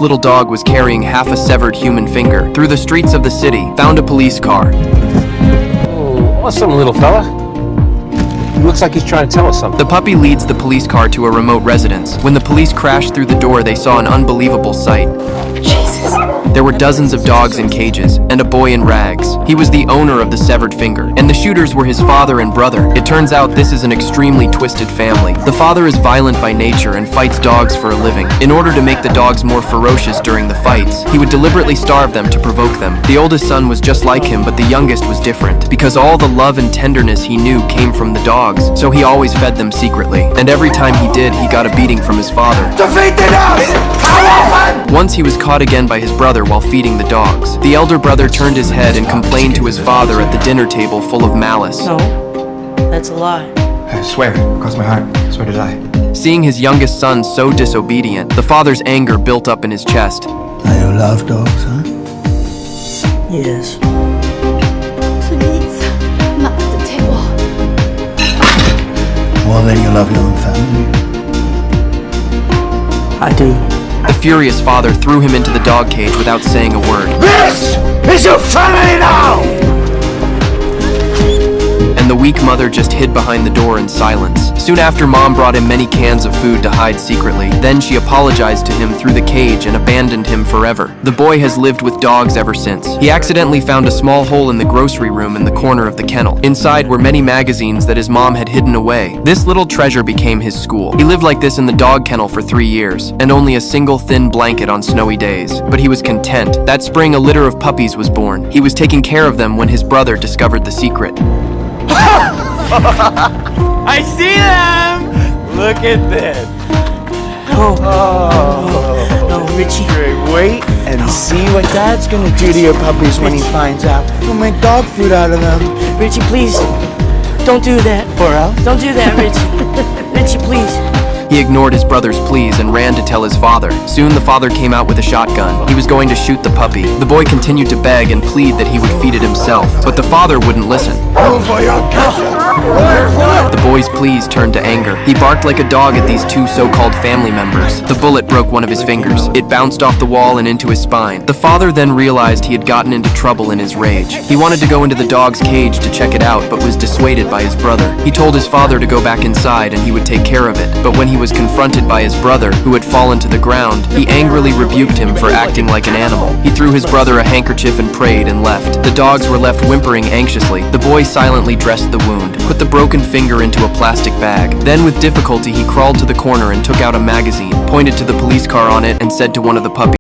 Little dog was carrying half a severed human finger through the streets of the city, found a police car. Oh, awesome little fella. He looks like he's trying to tell us something. The puppy leads the police car to a remote residence. When the police crashed through the door, they saw an unbelievable sight. Jesus. There were dozens of dogs in cages, and a boy in rags. He was the owner of the severed finger, and the shooters were his father and brother. It turns out this is an extremely twisted family. The father is violent by nature and fights dogs for a living. In order to make the dogs more ferocious during the fights, he would deliberately starve them to provoke them. The oldest son was just like him, but the youngest was different, because all the love and tenderness he knew came from the dogs, so he always fed them secretly. And every time he did, he got a beating from his father. Defeat the dogs! How often? Once he was caught again by his brother while feeding the dogs. The elder brother turned his head and complained to his father at the dinner table full of malice. No, that's a lie. I swear, cross my heart, swear to die. Seeing his youngest son so disobedient, the father's anger built up in his chest. Now you love dogs, huh? Yes. Please, not at the table. More than you love your own family. I do. The furious father threw him into the dog cage without saying a word. This is your family now! And the weak mother just hid behind the door in silence. Soon after, Mom brought him many cans of food to hide secretly. Then she apologized to him through the cage and abandoned him forever. The boy has lived with dogs ever since. He accidentally found a small hole in the grocery room in the corner of the kennel. Inside were many magazines that his mom had hidden away. This little treasure became his school. He lived like this in the dog kennel for 3 years, and only a single thin blanket on snowy days. But he was content. That spring, a litter of puppies was born. He was taking care of them when his brother discovered the secret. I see them! Look at this. No. Oh. No, Richie. Great. Wait and see what Dad's gonna do to your puppies when he finds out. He'll make dog food out of them. Richie, please. Don't do that. Or else? Don't do that, Richie. Richie, please. He ignored his brother's pleas and ran to tell his father. Soon the father came out with a shotgun. He was going to shoot the puppy. The boy continued to beg and plead that he would feed it himself, but the father wouldn't listen. The boy's pleas turned to anger. He barked like a dog at these two so-called family members. The bullet broke one of his fingers. It bounced off the wall and into his spine. The father then realized he had gotten into trouble in his rage. He wanted to go into the dog's cage to check it out, but was dissuaded by his brother. He told his father to go back inside and he would take care of it, but when he was confronted by his brother, who had fallen to the ground, he angrily rebuked him for acting like an animal. He threw his brother a handkerchief and prayed and left. The dogs were left whimpering anxiously. The boy silently dressed the wound, put the broken finger into a plastic bag. Then with difficulty he crawled to the corner and took out a magazine, pointed to the police car on it, and said to one of the puppies,